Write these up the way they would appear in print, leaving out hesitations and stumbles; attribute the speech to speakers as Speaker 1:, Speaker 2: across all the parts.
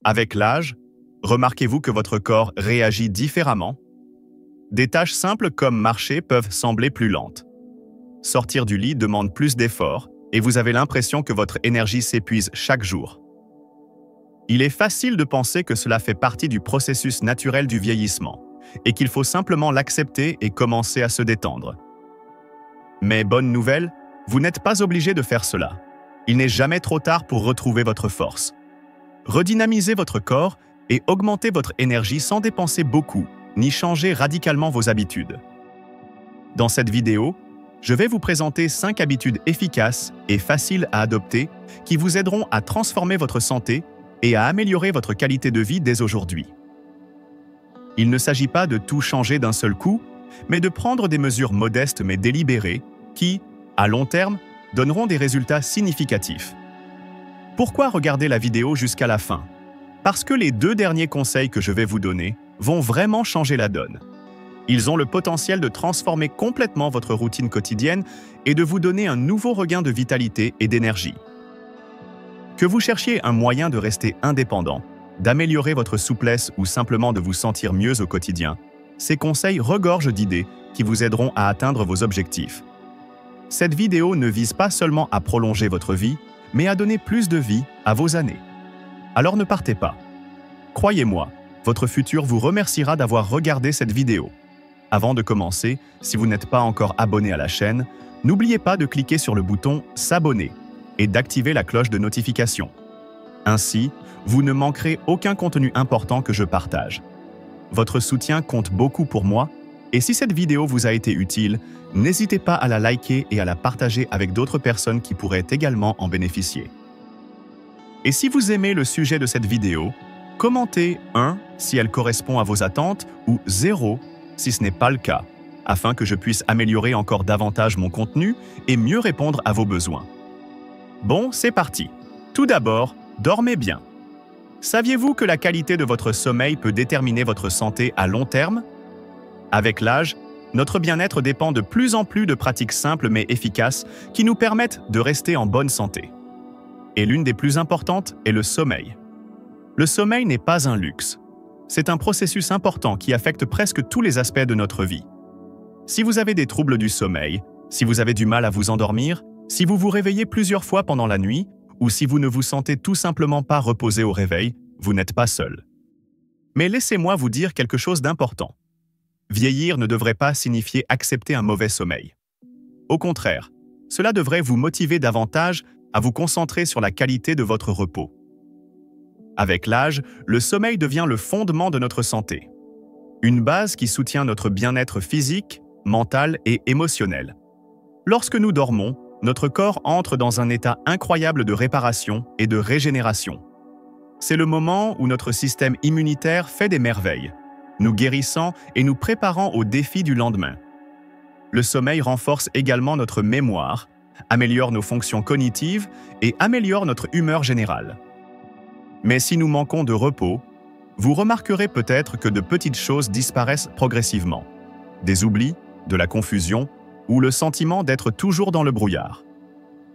Speaker 1: Avec l'âge, remarquez-vous que votre corps réagit différemment? Des tâches simples comme marcher peuvent sembler plus lentes. Sortir du lit demande plus d'efforts et vous avez l'impression que votre énergie s'épuise chaque jour. Il est facile de penser que cela fait partie du processus naturel du vieillissement et qu'il faut simplement l'accepter et commencer à se détendre. Mais bonne nouvelle, vous n'êtes pas obligé de faire cela. Il n'est jamais trop tard pour retrouver votre force. Redynamisez votre corps et augmentez votre énergie sans dépenser beaucoup, ni changer radicalement vos habitudes. Dans cette vidéo, je vais vous présenter 5 habitudes efficaces et faciles à adopter qui vous aideront à transformer votre santé et à améliorer votre qualité de vie dès aujourd'hui. Il ne s'agit pas de tout changer d'un seul coup, mais de prendre des mesures modestes mais délibérées qui, à long terme, donneront des résultats significatifs. Pourquoi regarder la vidéo jusqu'à la fin? Parce que les 2 derniers conseils que je vais vous donner vont vraiment changer la donne. Ils ont le potentiel de transformer complètement votre routine quotidienne et de vous donner un nouveau regain de vitalité et d'énergie. Que vous cherchiez un moyen de rester indépendant, d'améliorer votre souplesse ou simplement de vous sentir mieux au quotidien, ces conseils regorgent d'idées qui vous aideront à atteindre vos objectifs. Cette vidéo ne vise pas seulement à prolonger votre vie, mais à donner plus de vie à vos années. Alors ne partez pas. Croyez-moi, votre futur vous remerciera d'avoir regardé cette vidéo. Avant de commencer, si vous n'êtes pas encore abonné à la chaîne, n'oubliez pas de cliquer sur le bouton « S'abonner » et d'activer la cloche de notification. Ainsi, vous ne manquerez aucun contenu important que je partage. Votre soutien compte beaucoup pour moi, et si cette vidéo vous a été utile, n'hésitez pas à la liker et à la partager avec d'autres personnes qui pourraient également en bénéficier. Et si vous aimez le sujet de cette vidéo, commentez 1 si elle correspond à vos attentes ou 0 si ce n'est pas le cas, afin que je puisse améliorer encore davantage mon contenu et mieux répondre à vos besoins. Bon, c'est parti. Tout d'abord, dormez bien. Saviez-vous que la qualité de votre sommeil peut déterminer votre santé à long terme? Avec l'âge, notre bien-être dépend de plus en plus de pratiques simples mais efficaces qui nous permettent de rester en bonne santé. Et l'une des plus importantes est le sommeil. Le sommeil n'est pas un luxe. C'est un processus important qui affecte presque tous les aspects de notre vie. Si vous avez des troubles du sommeil, si vous avez du mal à vous endormir, si vous vous réveillez plusieurs fois pendant la nuit, ou si vous ne vous sentez tout simplement pas reposé au réveil, vous n'êtes pas seul. Mais laissez-moi vous dire quelque chose d'important. Vieillir ne devrait pas signifier accepter un mauvais sommeil. Au contraire, cela devrait vous motiver davantage à vous concentrer sur la qualité de votre repos. Avec l'âge, le sommeil devient le fondement de notre santé. Une base qui soutient notre bien-être physique, mental et émotionnel. Lorsque nous dormons, notre corps entre dans un état incroyable de réparation et de régénération. C'est le moment où notre système immunitaire fait des merveilles, nous guérissant et nous préparant aux défis du lendemain. Le sommeil renforce également notre mémoire, améliore nos fonctions cognitives et améliore notre humeur générale. Mais si nous manquons de repos, vous remarquerez peut-être que de petites choses disparaissent progressivement. Des oublis, de la confusion ou le sentiment d'être toujours dans le brouillard.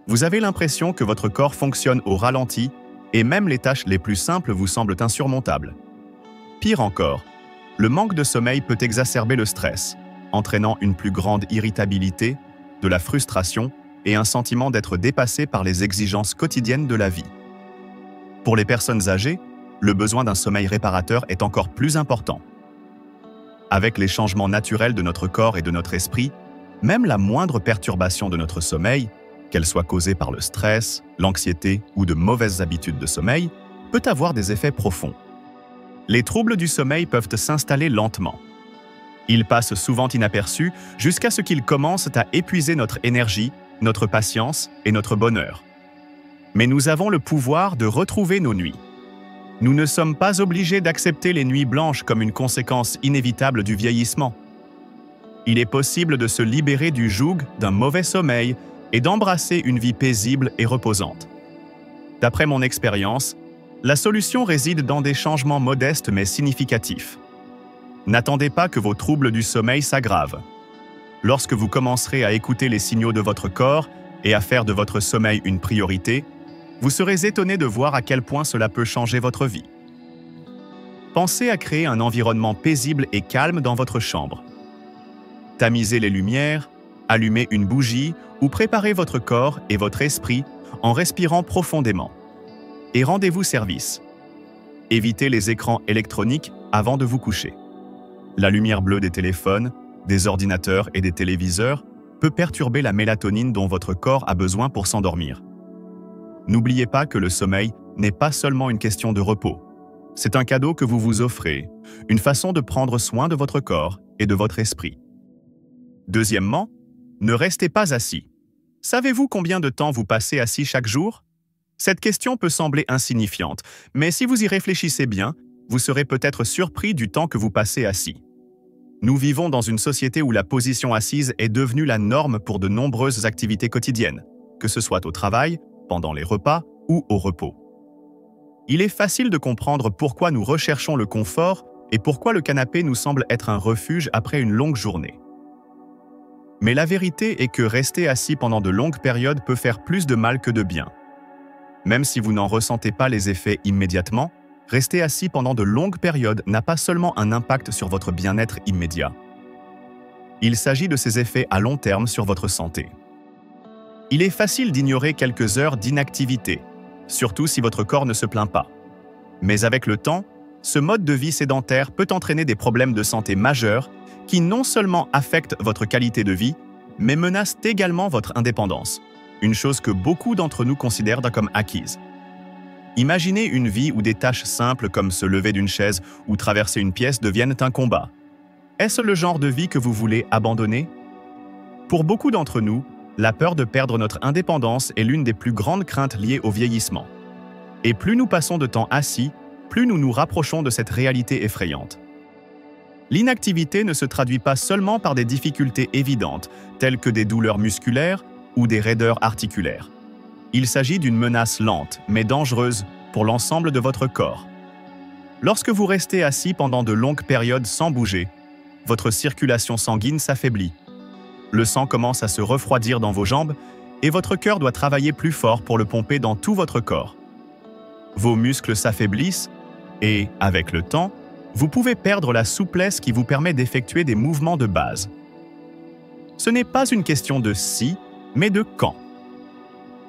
Speaker 1: Vous avez l'impression que votre corps fonctionne au ralenti et même les tâches les plus simples vous semblent insurmontables. Pire encore, le manque de sommeil peut exacerber le stress, entraînant une plus grande irritabilité, de la frustration et un sentiment d'être dépassé par les exigences quotidiennes de la vie. Pour les personnes âgées, le besoin d'un sommeil réparateur est encore plus important. Avec les changements naturels de notre corps et de notre esprit, même la moindre perturbation de notre sommeil, qu'elle soit causée par le stress, l'anxiété ou de mauvaises habitudes de sommeil, peut avoir des effets profonds. Les troubles du sommeil peuvent s'installer lentement. Ils passent souvent inaperçus jusqu'à ce qu'ils commencent à épuiser notre énergie, notre patience et notre bonheur. Mais nous avons le pouvoir de retrouver nos nuits. Nous ne sommes pas obligés d'accepter les nuits blanches comme une conséquence inévitable du vieillissement. Il est possible de se libérer du joug d'un mauvais sommeil et d'embrasser une vie paisible et reposante. D'après mon expérience, la solution réside dans des changements modestes mais significatifs. N'attendez pas que vos troubles du sommeil s'aggravent. Lorsque vous commencerez à écouter les signaux de votre corps et à faire de votre sommeil une priorité, vous serez étonné de voir à quel point cela peut changer votre vie. Pensez à créer un environnement paisible et calme dans votre chambre. Tamisez les lumières, allumez une bougie ou préparez votre corps et votre esprit en respirant profondément. Et rendez-vous service. Évitez les écrans électroniques avant de vous coucher. La lumière bleue des téléphones, des ordinateurs et des téléviseurs peut perturber la mélatonine dont votre corps a besoin pour s'endormir. N'oubliez pas que le sommeil n'est pas seulement une question de repos. C'est un cadeau que vous vous offrez, une façon de prendre soin de votre corps et de votre esprit. Deuxièmement, ne restez pas assis. Savez-vous combien de temps vous passez assis chaque jour? Cette question peut sembler insignifiante, mais si vous y réfléchissez bien, vous serez peut-être surpris du temps que vous passez assis. Nous vivons dans une société où la position assise est devenue la norme pour de nombreuses activités quotidiennes, que ce soit au travail, pendant les repas ou au repos. Il est facile de comprendre pourquoi nous recherchons le confort et pourquoi le canapé nous semble être un refuge après une longue journée. Mais la vérité est que rester assis pendant de longues périodes peut faire plus de mal que de bien. Même si vous n'en ressentez pas les effets immédiatement, rester assis pendant de longues périodes n'a pas seulement un impact sur votre bien-être immédiat. Il s'agit de ses effets à long terme sur votre santé. Il est facile d'ignorer quelques heures d'inactivité, surtout si votre corps ne se plaint pas. Mais avec le temps, ce mode de vie sédentaire peut entraîner des problèmes de santé majeurs qui non seulement affectent votre qualité de vie, mais menacent également votre indépendance, une chose que beaucoup d'entre nous considèrent comme acquise. Imaginez une vie où des tâches simples comme se lever d'une chaise ou traverser une pièce deviennent un combat. Est-ce le genre de vie que vous voulez abandonner? Pour beaucoup d'entre nous, la peur de perdre notre indépendance est l'une des plus grandes craintes liées au vieillissement. Et plus nous passons de temps assis, plus nous nous rapprochons de cette réalité effrayante. L'inactivité ne se traduit pas seulement par des difficultés évidentes, telles que des douleurs musculaires ou des raideurs articulaires. Il s'agit d'une menace lente, mais dangereuse pour l'ensemble de votre corps. Lorsque vous restez assis pendant de longues périodes sans bouger, votre circulation sanguine s'affaiblit. Le sang commence à se refroidir dans vos jambes et votre cœur doit travailler plus fort pour le pomper dans tout votre corps. Vos muscles s'affaiblissent et, avec le temps, vous pouvez perdre la souplesse qui vous permet d'effectuer des mouvements de base. Ce n'est pas une question de si, mais de quand.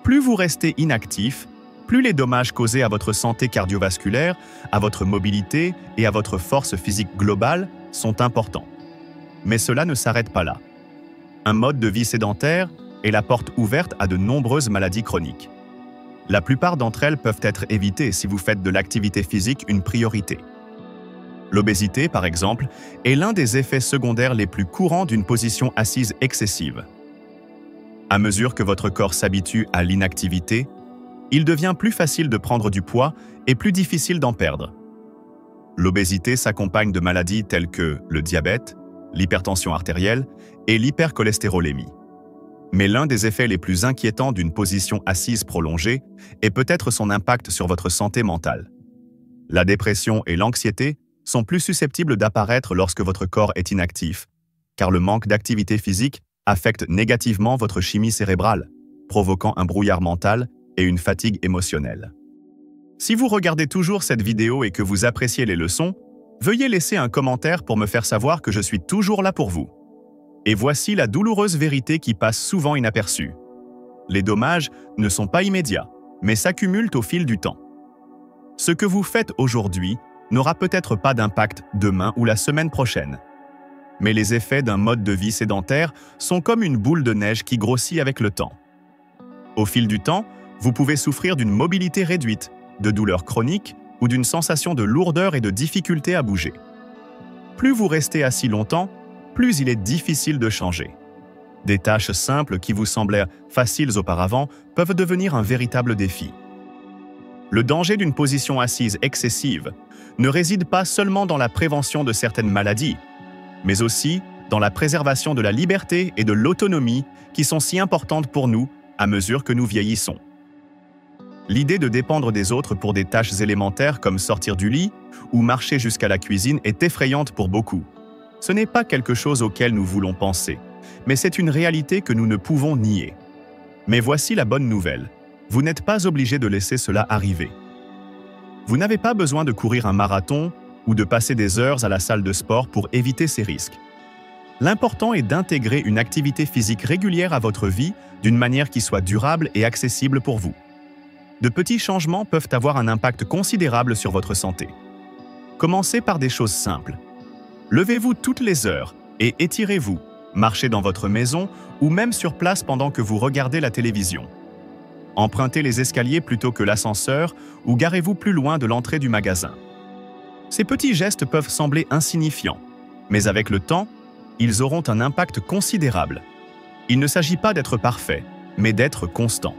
Speaker 1: Plus vous restez inactif, plus les dommages causés à votre santé cardiovasculaire, à votre mobilité et à votre force physique globale sont importants. Mais cela ne s'arrête pas là. Un mode de vie sédentaire est la porte ouverte à de nombreuses maladies chroniques. La plupart d'entre elles peuvent être évitées si vous faites de l'activité physique une priorité. L'obésité, par exemple, est l'un des effets secondaires les plus courants d'une position assise excessive. À mesure que votre corps s'habitue à l'inactivité, il devient plus facile de prendre du poids et plus difficile d'en perdre. L'obésité s'accompagne de maladies telles que le diabète, l'hypertension artérielle et l'hypercholestérolémie. Mais l'un des effets les plus inquiétants d'une position assise prolongée est peut-être son impact sur votre santé mentale. La dépression et l'anxiété sont plus susceptibles d'apparaître lorsque votre corps est inactif, car le manque d'activité physique affecte négativement votre chimie cérébrale, provoquant un brouillard mental et une fatigue émotionnelle. Si vous regardez toujours cette vidéo et que vous appréciez les leçons, veuillez laisser un commentaire pour me faire savoir que je suis toujours là pour vous. Et voici la douloureuse vérité qui passe souvent inaperçue. Les dommages ne sont pas immédiats, mais s'accumulent au fil du temps. Ce que vous faites aujourd'hui n'aura peut-être pas d'impact demain ou la semaine prochaine. Mais les effets d'un mode de vie sédentaire sont comme une boule de neige qui grossit avec le temps. Au fil du temps, vous pouvez souffrir d'une mobilité réduite, de douleurs chroniques ou d'une sensation de lourdeur et de difficulté à bouger. Plus vous restez assis longtemps, plus il est difficile de changer. Des tâches simples qui vous semblaient faciles auparavant peuvent devenir un véritable défi. Le danger d'une position assise excessive ne réside pas seulement dans la prévention de certaines maladies, mais aussi dans la préservation de la liberté et de l'autonomie qui sont si importantes pour nous à mesure que nous vieillissons. L'idée de dépendre des autres pour des tâches élémentaires comme sortir du lit ou marcher jusqu'à la cuisine est effrayante pour beaucoup. Ce n'est pas quelque chose auquel nous voulons penser, mais c'est une réalité que nous ne pouvons nier. Mais voici la bonne nouvelle. Vous n'êtes pas obligé de laisser cela arriver. Vous n'avez pas besoin de courir un marathon ou de passer des heures à la salle de sport pour éviter ces risques. L'important est d'intégrer une activité physique régulière à votre vie d'une manière qui soit durable et accessible pour vous. De petits changements peuvent avoir un impact considérable sur votre santé. Commencez par des choses simples. Levez-vous toutes les heures et étirez-vous, marchez dans votre maison ou même sur place pendant que vous regardez la télévision. Empruntez les escaliers plutôt que l'ascenseur ou garez-vous plus loin de l'entrée du magasin. Ces petits gestes peuvent sembler insignifiants, mais avec le temps, ils auront un impact considérable. Il ne s'agit pas d'être parfait, mais d'être constant.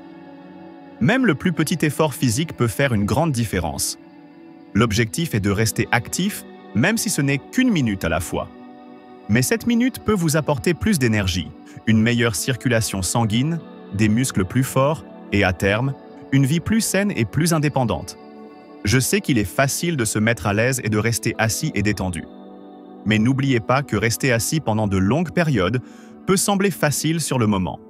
Speaker 1: Même le plus petit effort physique peut faire une grande différence. L'objectif est de rester actif, même si ce n'est qu'une minute à la fois. Mais cette minute peut vous apporter plus d'énergie, une meilleure circulation sanguine, des muscles plus forts et, à terme, une vie plus saine et plus indépendante. Je sais qu'il est facile de se mettre à l'aise et de rester assis et détendu. Mais n'oubliez pas que rester assis pendant de longues périodes peut sembler facile sur le moment.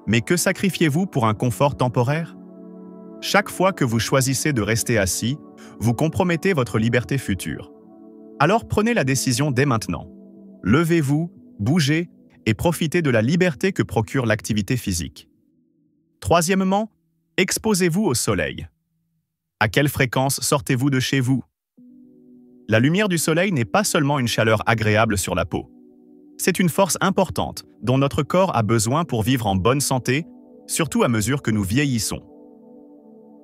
Speaker 1: Mais que sacrifiez-vous pour un confort temporaire? Chaque fois que vous choisissez de rester assis, vous compromettez votre liberté future. Alors prenez la décision dès maintenant. Levez-vous, bougez et profitez de la liberté que procure l'activité physique. Troisièmement, exposez-vous au soleil. À quelle fréquence sortez-vous de chez vous? La lumière du soleil n'est pas seulement une chaleur agréable sur la peau. C'est une force importante dont notre corps a besoin pour vivre en bonne santé, surtout à mesure que nous vieillissons.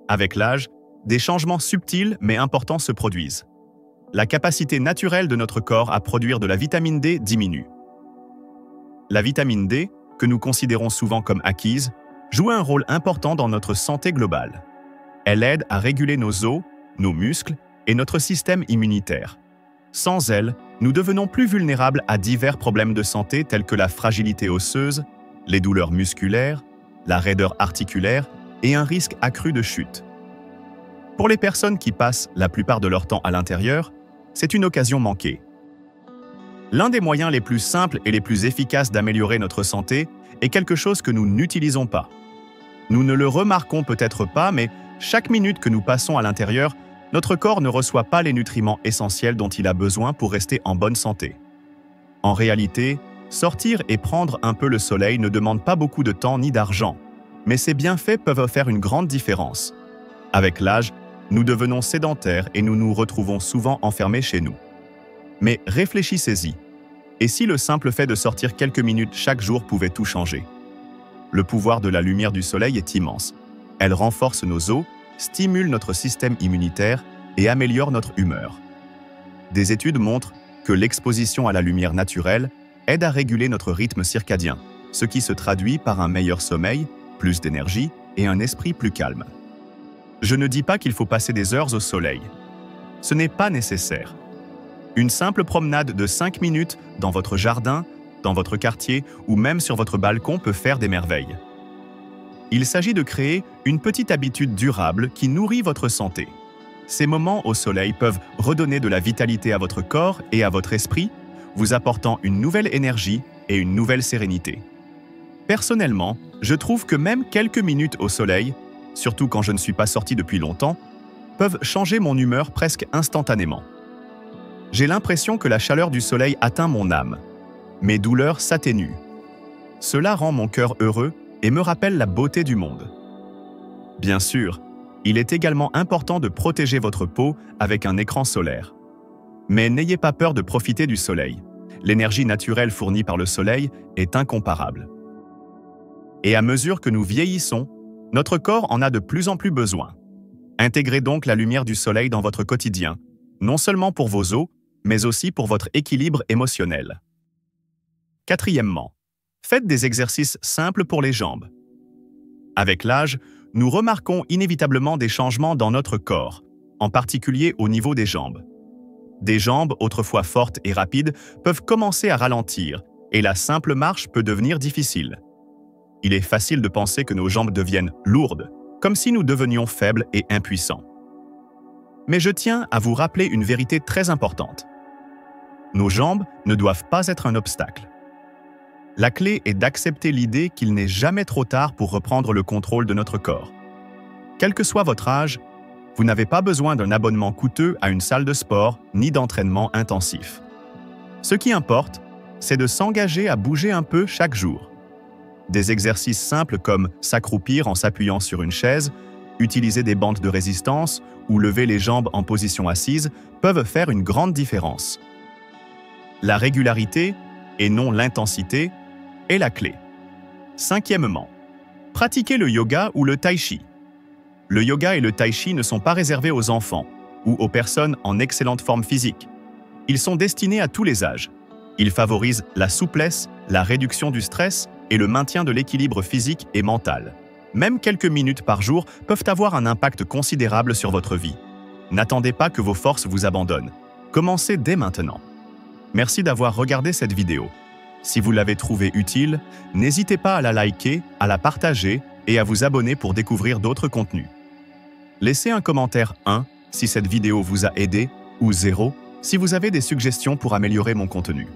Speaker 1: Avec l'âge, des changements subtils mais importants se produisent. La capacité naturelle de notre corps à produire de la vitamine D diminue. La vitamine D, que nous considérons souvent comme acquise, joue un rôle important dans notre santé globale. Elle aide à réguler nos os, nos muscles et notre système immunitaire. Sans elle, nous devenons plus vulnérables à divers problèmes de santé tels que la fragilité osseuse, les douleurs musculaires, la raideur articulaire et un risque accru de chute. Pour les personnes qui passent la plupart de leur temps à l'intérieur, c'est une occasion manquée. L'un des moyens les plus simples et les plus efficaces d'améliorer notre santé est quelque chose que nous n'utilisons pas. Nous ne le remarquons peut-être pas, mais chaque minute que nous passons à l'intérieur, notre corps ne reçoit pas les nutriments essentiels dont il a besoin pour rester en bonne santé. En réalité, sortir et prendre un peu le soleil ne demande pas beaucoup de temps ni d'argent, mais ces bienfaits peuvent faire une grande différence. Avec l'âge, nous devenons sédentaires et nous nous retrouvons souvent enfermés chez nous. Mais réfléchissez-y. Et si le simple fait de sortir quelques minutes chaque jour pouvait tout changer? Le pouvoir de la lumière du soleil est immense. Elle renforce nos os, stimule notre système immunitaire et améliore notre humeur. Des études montrent que l'exposition à la lumière naturelle aide à réguler notre rythme circadien, ce qui se traduit par un meilleur sommeil, plus d'énergie et un esprit plus calme. Je ne dis pas qu'il faut passer des heures au soleil. Ce n'est pas nécessaire. Une simple promenade de 5 minutes dans votre jardin, dans votre quartier ou même sur votre balcon peut faire des merveilles. Il s'agit de créer une petite habitude durable qui nourrit votre santé. Ces moments au soleil peuvent redonner de la vitalité à votre corps et à votre esprit, vous apportant une nouvelle énergie et une nouvelle sérénité. Personnellement, je trouve que même quelques minutes au soleil, surtout quand je ne suis pas sorti depuis longtemps, peuvent changer mon humeur presque instantanément. J'ai l'impression que la chaleur du soleil atteint mon âme. Mes douleurs s'atténuent. Cela rend mon cœur heureux et me rappelle la beauté du monde. Bien sûr, il est également important de protéger votre peau avec un écran solaire. Mais n'ayez pas peur de profiter du soleil. L'énergie naturelle fournie par le soleil est incomparable. Et à mesure que nous vieillissons, notre corps en a de plus en plus besoin. Intégrez donc la lumière du soleil dans votre quotidien, non seulement pour vos os, mais aussi pour votre équilibre émotionnel. Quatrièmement, faites des exercices simples pour les jambes. Avec l'âge, nous remarquons inévitablement des changements dans notre corps, en particulier au niveau des jambes. Des jambes, autrefois fortes et rapides, peuvent commencer à ralentir, et la simple marche peut devenir difficile. Il est facile de penser que nos jambes deviennent lourdes, comme si nous devenions faibles et impuissants. Mais je tiens à vous rappeler une vérité très importante. Nos jambes ne doivent pas être un obstacle. La clé est d'accepter l'idée qu'il n'est jamais trop tard pour reprendre le contrôle de notre corps. Quel que soit votre âge, Vous n'avez pas besoin d'un abonnement coûteux à une salle de sport ni d'entraînement intensif. Ce qui importe, c'est de s'engager à bouger un peu chaque jour. Des exercices simples comme s'accroupir en s'appuyant sur une chaise, utiliser des bandes de résistance ou lever les jambes en position assise peuvent faire une grande différence. La régularité, et non l'intensité, est la clé. Cinquièmement, pratiquez le yoga ou le tai chi. Le yoga et le tai chi ne sont pas réservés aux enfants ou aux personnes en excellente forme physique. Ils sont destinés à tous les âges. Ils favorisent la souplesse, la réduction du stress et le maintien de l'équilibre physique et mental. Même quelques minutes par jour peuvent avoir un impact considérable sur votre vie. N'attendez pas que vos forces vous abandonnent. Commencez dès maintenant. Merci d'avoir regardé cette vidéo. Si vous l'avez trouvée utile, n'hésitez pas à la liker, à la partager et à vous abonner pour découvrir d'autres contenus. Laissez un commentaire 1 si cette vidéo vous a aidé ou 0 si vous avez des suggestions pour améliorer mon contenu.